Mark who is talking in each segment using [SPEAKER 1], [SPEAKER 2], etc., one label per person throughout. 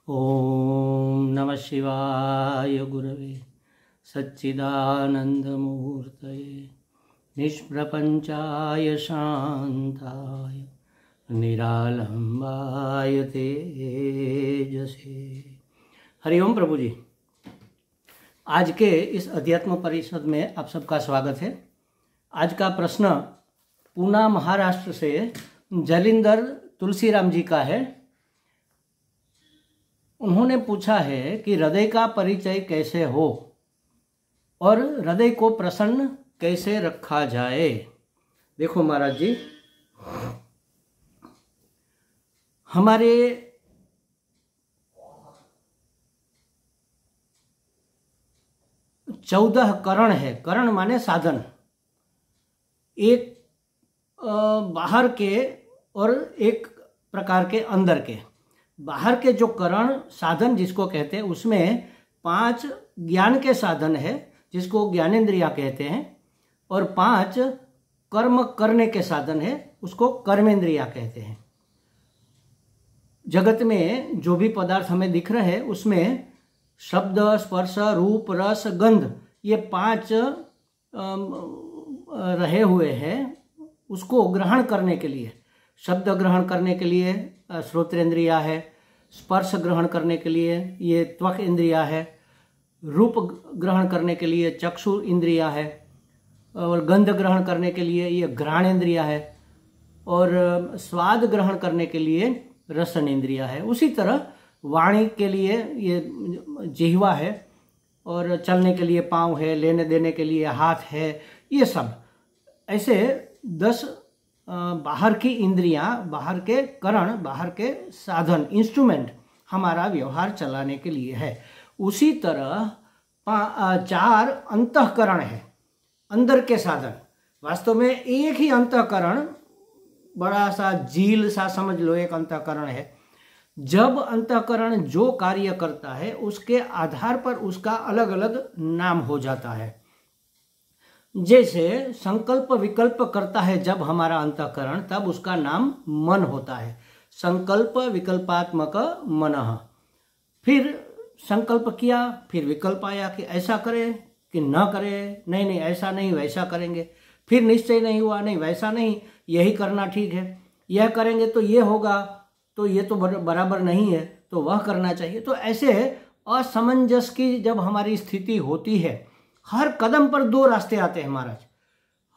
[SPEAKER 1] ओम नमः शिवाय गुरवे सच्चिदानंदमूर्तये निष्प्रपंचाय शांताय निरालंबाय तेजसे। हरिओम प्रभु जी। आज के इस अध्यात्म परिषद में आप सबका स्वागत है। आज का प्रश्न पूना महाराष्ट्र से जलिंदर तुलसीराम जी का है। उन्होंने पूछा है कि हृदय का परिचय कैसे हो और हृदय को प्रसन्न कैसे रखा जाए। देखो महाराज जी, हमारे चौदह करण है। करण माने साधन। एक बाहर के और एक प्रकार के अंदर के। बाहर के जो करण साधन जिसको कहते हैं, उसमें 5 ज्ञान के साधन है जिसको ज्ञानेंद्रिया कहते हैं, और 5 कर्म करने के साधन है उसको कर्मेंद्रिया कहते हैं। जगत में जो भी पदार्थ हमें दिख रहे हैं उसमें शब्द, स्पर्श, रूप, रस, गंध, ये 5 रहे हुए हैं उसको ग्रहण करने के लिए। शब्द ग्रहण करने के लिए श्रोत्रेंद्रिया है, स्पर्श ग्रहण करने के लिए ये त्वक इंद्रिया है, रूप ग्रहण करने के लिए चक्षु इंद्रिया है, और गंध ग्रहण करने के लिए ये घ्राण इंद्रिया है, और स्वाद ग्रहण करने के लिए रसन इंद्रिया है। उसी तरह वाणी के लिए ये जिह्वा है, और चलने के लिए पाँव है, लेने देने के लिए हाथ है। ये सब ऐसे 10 बाहर की इंद्रियां, बाहर के करण, बाहर के साधन, इंस्ट्रूमेंट हमारा व्यवहार चलाने के लिए है। उसी तरह 4 अंतःकरण है, अंदर के साधन। वास्तव में एक ही अंतःकरण, बड़ा सा झील सा समझ लो, एक अंतःकरण है। जब अंतःकरण जो कार्य करता है उसके आधार पर उसका अलग अलग नाम हो जाता है। जैसे संकल्प विकल्प करता है जब हमारा अंतःकरण, तब उसका नाम मन होता है। संकल्प विकल्पात्मक मनः। फिर संकल्प किया, फिर विकल्प आया कि ऐसा करें कि न करें, नहीं नहीं ऐसा नहीं वैसा करेंगे। फिर निश्चय नहीं हुआ, नहीं वैसा नहीं, यही करना ठीक है, यह करेंगे तो ये होगा, तो ये तो बराबर नहीं है, तो वह करना चाहिए। तो ऐसे असमंजस की जब हमारी स्थिति होती है, हर कदम पर 2 रास्ते आते हैं महाराज,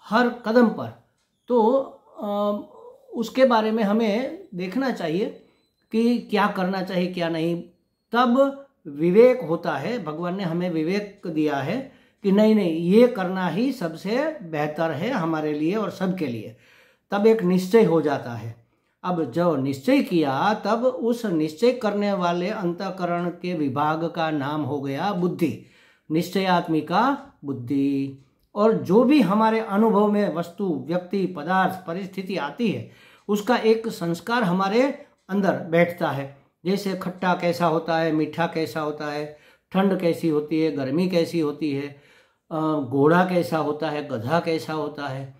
[SPEAKER 1] हर कदम पर। तो उसके बारे में हमें देखना चाहिए कि क्या करना चाहिए क्या नहीं। तब विवेक होता है। भगवान ने हमें विवेक दिया है कि नहीं नहीं ये करना ही सबसे बेहतर है हमारे लिए और सबके लिए। तब एक निश्चय हो जाता है। अब जो निश्चय किया, तब उस निश्चय करने वाले अंतःकरण के विभाग का नाम हो गया बुद्धि, निश्चयात्मिका बुद्धि। और जो भी हमारे अनुभव में वस्तु, व्यक्ति, पदार्थ, परिस्थिति आती है, उसका एक संस्कार हमारे अंदर बैठता है। जैसे खट्टा कैसा होता है, मीठा कैसा होता है, ठंड कैसी होती है, गर्मी कैसी होती है, घोड़ा कैसा होता है, गधा कैसा होता है,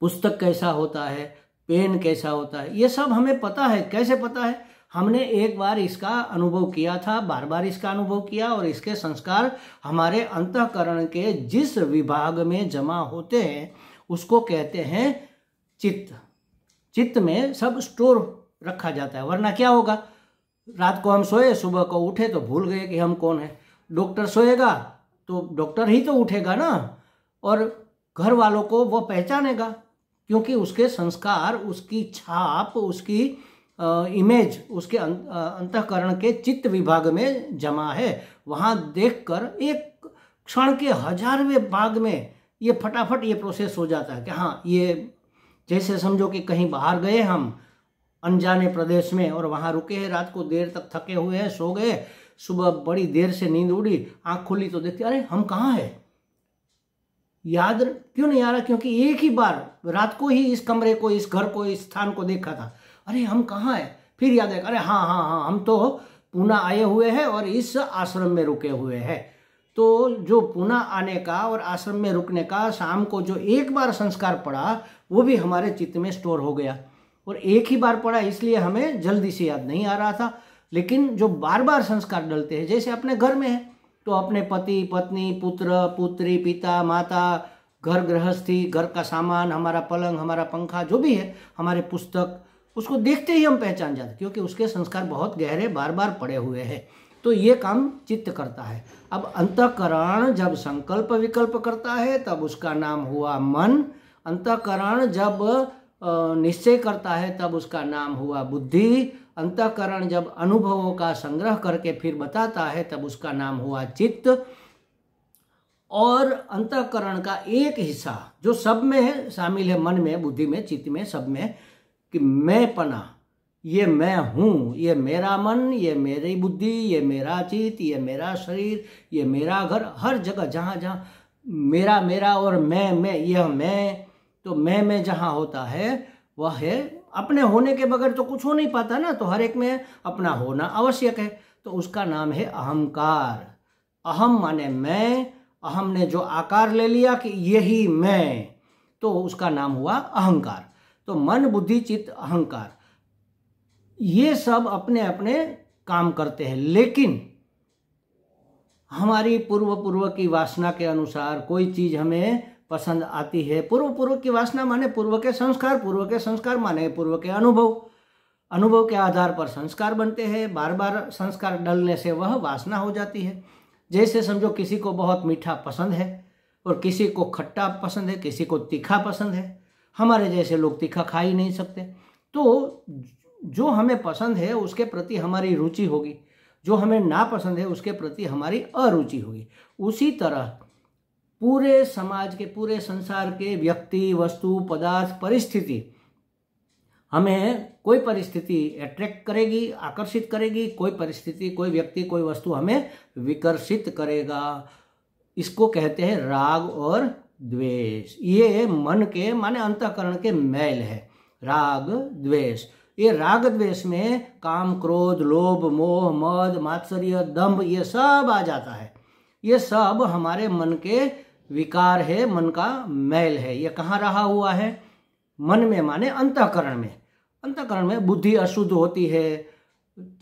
[SPEAKER 1] पुस्तक कैसा होता है, पेन कैसा होता है, ये सब हमें पता है। कैसे पता है? हमने एक बार इसका अनुभव किया था, बार बार इसका अनुभव किया, और इसके संस्कार हमारे अंतःकरण के जिस विभाग में जमा होते हैं उसको कहते हैं चित्त। चित्त में सब स्टोर रखा जाता है। वरना क्या होगा, रात को हम सोए, सुबह को उठे तो भूल गए कि हम कौन है। डॉक्टर सोएगा तो डॉक्टर ही तो उठेगा ना, और घर वालों को वो पहचानेगा, क्योंकि उसके संस्कार, उसकी छाप, उसकी इमेज उसके अंतःकरण के चित्त विभाग में जमा है। वहाँ देखकर एक क्षण के 1000वें भाग में ये फटाफट ये प्रोसेस हो जाता है कि हाँ, ये जैसे समझो कि कहीं बाहर गए हम अनजाने प्रदेश में, और वहाँ रुके हैं, रात को देर तक थके हुए हैं, सो गए, सुबह बड़ी देर से नींद उड़ी, आँख खुली तो देखते अरे हम कहाँ हैं। याद क्यों नहीं आ रहा? क्योंकि एक ही बार रात को ही इस कमरे को, इस घर को, इस स्थान को देखा था। अरे हम कहाँ हैं? फिर याद है, अरे हाँ हाँ हाँ, हम तो पूना आए हुए हैं और इस आश्रम में रुके हुए हैं। तो जो पूना आने का और आश्रम में रुकने का शाम को जो एक बार संस्कार पड़ा, वो भी हमारे चित्त में स्टोर हो गया। और एक ही बार पढ़ा इसलिए हमें जल्दी से याद नहीं आ रहा था। लेकिन जो बार बार संस्कार डलते हैं, जैसे अपने घर में है तो अपने पति पत्नी, पुत्र पुत्री, पिता माता, घर गृहस्थी, घर का सामान, हमारा पलंग, हमारा पंखा, जो भी है, हमारे पुस्तक, उसको देखते ही हम पहचान जाते, क्योंकि उसके संस्कार बहुत गहरे बार बार पड़े हुए हैं। तो ये काम चित्त करता है। अब अंतःकरण जब संकल्प विकल्प करता है तब उसका नाम हुआ मन। अंतःकरण जब निश्चय करता है तब उसका नाम हुआ बुद्धि। अंतःकरण जब अनुभवों का संग्रह करके फिर बताता है तब उसका नाम हुआ चित्त। और अंतःकरण का एक हिस्सा जो सब में शामिल है, मन में, बुद्धि में, चित्त में, सब में, कि मैं पना, ये मैं हूँ, ये मेरा मन, ये मेरी बुद्धि, ये मेरा चित्त, ये मेरा शरीर, ये मेरा घर, हर जगह जहाँ जहाँ मेरा मेरा और मैं, यह मैं, तो मैं जहाँ होता है वह है अपने होने के बगैर तो कुछ हो नहीं पाता ना, तो हर एक में अपना होना आवश्यक है, तो उसका नाम है अहंकार। अहम माने मैं, अहम ने जो आकार ले लिया कि यही मैं, तो उसका नाम हुआ अहंकार। तो मन बुद्धि चित्त अहंकार ये सब अपने अपने काम करते हैं, लेकिन हमारी पूर्व की वासना के अनुसार कोई चीज हमें पसंद आती है। पूर्व की वासना माने पूर्व के संस्कार माने पूर्व के अनुभव के आधार पर संस्कार बनते हैं। बार बार संस्कार डलने से वह वासना हो जाती है। जैसे समझो किसी को बहुत मीठा पसंद है और किसी को खट्टा पसंद है, किसी को तीखा पसंद है। हमारे जैसे लोग तीखा खा ही नहीं सकते। तो जो हमें पसंद है उसके प्रति हमारी रुचि होगी, जो हमें नापसंद है उसके प्रति हमारी अरुचि होगी। उसी तरह पूरे समाज के, पूरे संसार के व्यक्ति, वस्तु, पदार्थ, परिस्थिति, हमें कोई परिस्थिति अट्रैक्ट करेगी, आकर्षित करेगी, कोई परिस्थिति, कोई व्यक्ति, कोई वस्तु हमें विकर्षित करेगा। इसको कहते हैं राग और द्वेष। ये मन के माने अंतःकरण के मैल है, राग द्वेष। ये राग द्वेष में काम, क्रोध, लोभ, मोह, मद, मात्सर्य, दंभ ये सब आ जाता है। ये सब हमारे मन के विकार है, मन का मैल है। ये कहाँ रहा हुआ है? मन में माने अंतःकरण में। अंतःकरण में बुद्धि अशुद्ध होती है,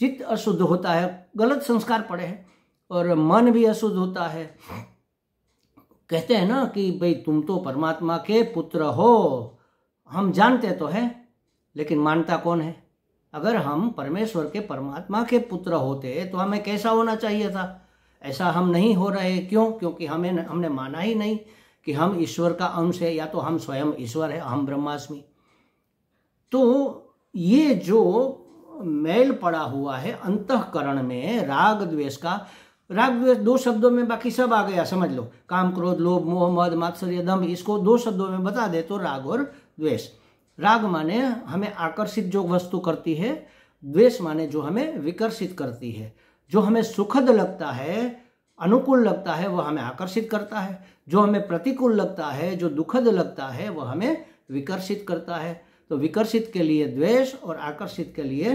[SPEAKER 1] चित्त अशुद्ध होता है, गलत संस्कार पड़े हैं, और मन भी अशुद्ध होता है। कहते हैं ना कि भाई तुम तो परमात्मा के पुत्र हो। हम जानते तो हैं, लेकिन मानता कौन है? अगर हम परमेश्वर के, परमात्मा के पुत्र होते तो हमें कैसा होना चाहिए था? ऐसा हम नहीं हो रहे। क्यों? क्योंकि हमने माना ही नहीं कि हम ईश्वर का अंश है, या तो हम स्वयं ईश्वर है, हम ब्रह्मास्मि। तो ये जो मैल पड़ा हुआ है अंतःकरण में राग द्वेष का, राग द्वेष दो शब्दों में बाकी सब आ गया, समझ लो। काम, क्रोध, लोभ, मोह, मद, मात्सर्य, दंभ, इसको दो शब्दों में बता दे तो राग और द्वेष। राग माने हमें आकर्षित जो वस्तु करती है, द्वेष माने जो हमें विकर्षित करती है। जो हमें सुखद लगता है, अनुकूल लगता है, वह हमें आकर्षित करता है। जो हमें प्रतिकूल लगता है, जो दुखद लगता है, वह हमें विकर्षित करता है। तो विकर्षित के लिए द्वेष और आकर्षित के लिए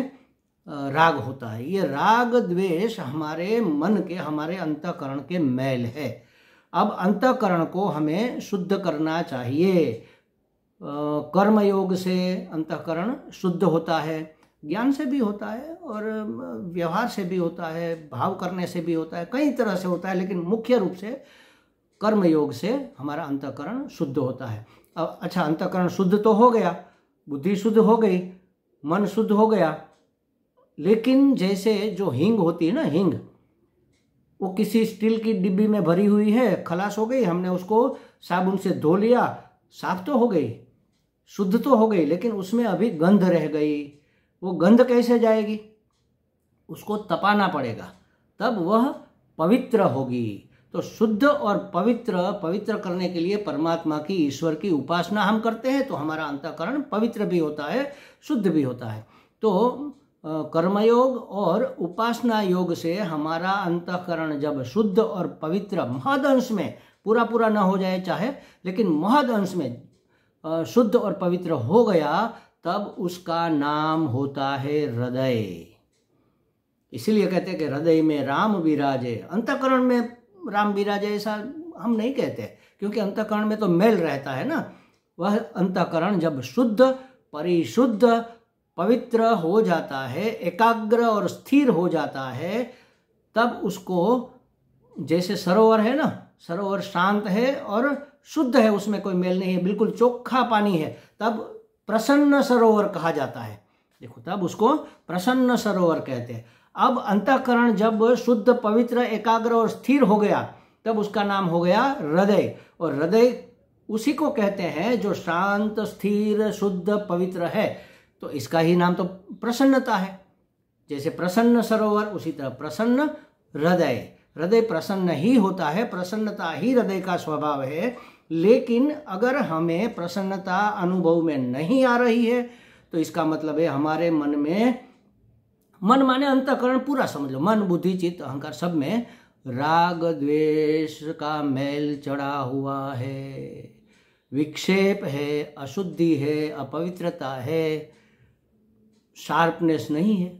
[SPEAKER 1] राग होता है। ये राग द्वेष हमारे मन के, हमारे अंतःकरण के मैल है। अब अंतःकरण को हमें शुद्ध करना चाहिए। कर्मयोग से अंतःकरण शुद्ध होता है, ज्ञान से भी होता है, और व्यवहार से भी होता है, भाव करने से भी होता है, कई तरह से होता है, लेकिन मुख्य रूप से कर्मयोग से हमारा अंतःकरण शुद्ध होता है। अब अच्छा, अंतःकरण शुद्ध तो हो गया, बुद्धि शुद्ध हो गई, मन शुद्ध हो गया, लेकिन जैसे जो हींग होती है ना, हींग, वो किसी स्टील की डिब्बी में भरी हुई है, खलास हो गई, हमने उसको साबुन से धो लिया, साफ तो हो गई, शुद्ध तो हो गई, लेकिन उसमें अभी गंध रह गई। वो गंध कैसे जाएगी? उसको तपाना पड़ेगा, तब वह पवित्र होगी। तो शुद्ध और पवित्र करने के लिए परमात्मा की, ईश्वर की उपासना हम करते हैं, तो हमारा अंतःकरण पवित्र भी होता है, शुद्ध भी होता है। तो कर्मयोग और उपासना योग से हमारा अंतःकरण जब शुद्ध और पवित्र, महद अंश में, पूरा न हो जाए चाहे, लेकिन महद अंश में शुद्ध और पवित्र हो गया, तब उसका नाम होता है हृदय। इसीलिए कहते हैं कि हृदय में राम विराजे। अंतःकरण में राम विराजे ऐसा हम नहीं कहते, क्योंकि अंतःकरण में तो मैल रहता है ना। वह अंतःकरण जब शुद्ध, परिशुद्ध, पवित्र हो जाता है, एकाग्र और स्थिर हो जाता है, तब उसको, जैसे सरोवर है ना, सरोवर शांत है और शुद्ध है, उसमें कोई मेल नहीं है, बिल्कुल चोखा पानी है, तब प्रसन्न सरोवर कहा जाता है। देखो, तब उसको प्रसन्न सरोवर कहते हैं। अब अंतःकरण जब शुद्ध, पवित्र, एकाग्र और स्थिर हो गया, तब उसका नाम हो गया हृदय। और हृदय उसी को कहते हैं जो शांत, स्थिर, शुद्ध, पवित्र है। तो इसका ही नाम तो प्रसन्नता है। जैसे प्रसन्न सरोवर, उसी तरह प्रसन्न हृदय। हृदय प्रसन्न ही होता है, प्रसन्नता ही हृदय का स्वभाव है। लेकिन अगर हमें प्रसन्नता अनुभव में नहीं आ रही है, तो इसका मतलब है हमारे मन में, मन माने अंतःकरण पूरा समझ लो, मन, बुद्धि, चित्त, अहंकार, सब में राग द्वेष का मैल चढ़ा हुआ है, विक्षेप है, अशुद्धि है, अपवित्रता है, शार्पनेस नहीं है।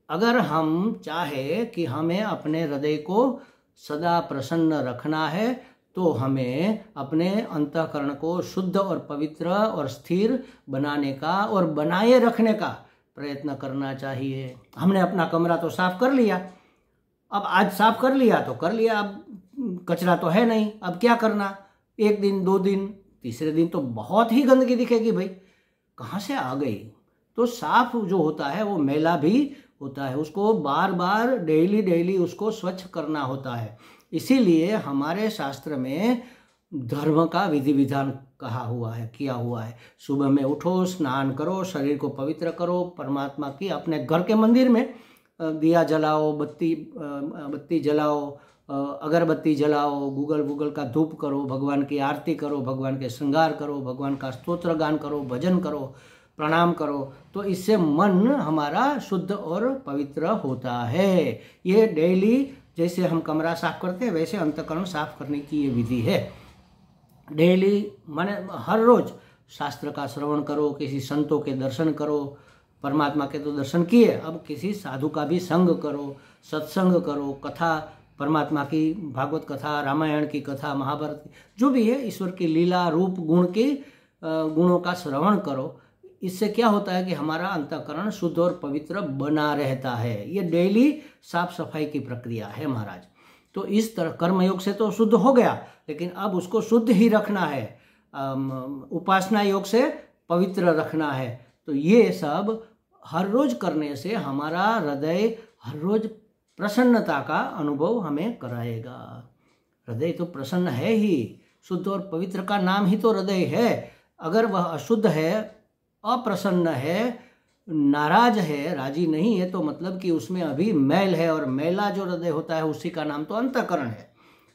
[SPEAKER 1] अगर हम चाहे कि हमें अपने हृदय को सदा प्रसन्न रखना है, तो हमें अपने अंतःकरण को शुद्ध और पवित्र और स्थिर बनाने का और बनाए रखने का प्रयत्न करना चाहिए। हमने अपना कमरा तो साफ कर लिया, अब आज साफ कर लिया तो कर लिया, अब कचरा तो है नहीं, अब क्या करना? 1 दिन, 2 दिन, तीसरे दिन तो बहुत ही गंदगी दिखेगी, भाई कहाँ से आ गई? तो साफ जो होता है वो मैला भी होता है, उसको बार बार डेली उसको स्वच्छ करना होता है। इसीलिए हमारे शास्त्र में धर्म का विधि विधान कहा हुआ है, किया हुआ है। सुबह में उठो, स्नान करो, शरीर को पवित्र करो, परमात्मा की, अपने घर के मंदिर में दिया जलाओ, बत्ती जलाओ, अगरबत्ती जलाओ, गूगल का धूप करो, भगवान की आरती करो, भगवान के श्रृंगार करो, भगवान का स्तोत्र गान करो, भजन करो, प्रणाम करो। तो इससे मन हमारा शुद्ध और पवित्र होता है। ये डेली जैसे हम कमरा साफ करते हैं, वैसे अंतःकरण साफ करने की ये विधि है। डेली माने हर रोज शास्त्र का श्रवण करो, किसी संतों के दर्शन करो, परमात्मा के तो दर्शन किए, अब किसी साधु का भी संग करो, सत्संग करो, कथा, परमात्मा की भागवत कथा, रामायण की कथा, महाभारत की, जो भी है ईश्वर की लीला, रूप, गुण की गुणों का श्रवण करो। इससे क्या होता है कि हमारा अंतःकरण शुद्ध और पवित्र बना रहता है। ये डेली साफ सफाई की प्रक्रिया है महाराज। तो इस तरह कर्मयोग से तो शुद्ध हो गया, लेकिन अब उसको शुद्ध ही रखना है, उपासना योग से पवित्र रखना है। तो ये सब हर रोज करने से हमारा हृदय हर रोज प्रसन्नता का अनुभव हमें कराएगा। हृदय तो प्रसन्न है ही, शुद्ध और पवित्र का नाम ही तो हृदय है। अगर वह अशुद्ध है, अप्रसन्न है, नाराज है, राजी नहीं है, तो मतलब कि उसमें अभी मैल है, और मैला जो हृदय होता है उसी का नाम तो अंतःकरण है।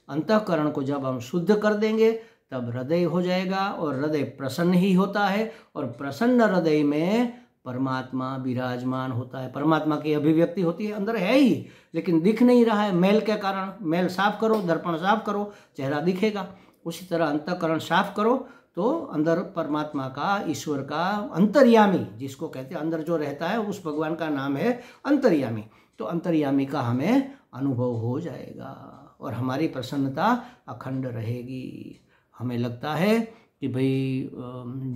[SPEAKER 1] अंतःकरण को जब हम शुद्ध कर देंगे तब हृदय हो जाएगा, और हृदय प्रसन्न ही होता है, और प्रसन्न हृदय में परमात्मा विराजमान होता है। परमात्मा की अभिव्यक्ति होती है, अंदर है ही, लेकिन दिख नहीं रहा है मैल के कारण। मैल साफ करो, दर्पण साफ करो, चेहरा दिखेगा। उसी तरह अंतःकरण साफ करो तो अंदर परमात्मा का, ईश्वर का, अंतर्यामी जिसको कहते हैं, अंदर जो रहता है उस भगवान का नाम है अंतर्यामी। तो अंतर्यामी का हमें अनुभव हो जाएगा और हमारी प्रसन्नता अखंड रहेगी। हमें लगता है कि भाई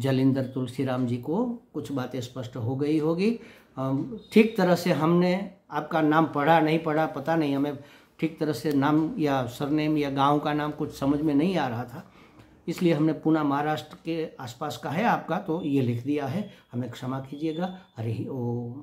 [SPEAKER 1] जलिंदर तुलसीराम जी को कुछ बातें स्पष्ट हो गई होगी। ठीक तरह से हमने आपका नाम पढ़ा नहीं पढ़ा पता नहीं, हमें ठीक तरह से नाम या सरनेम या गांव का नाम कुछ समझ में नहीं आ रहा था, इसलिए हमने पुणे महाराष्ट्र के आसपास का है आपका, तो ये लिख दिया है, हमें क्षमा कीजिएगा। हरि ओम।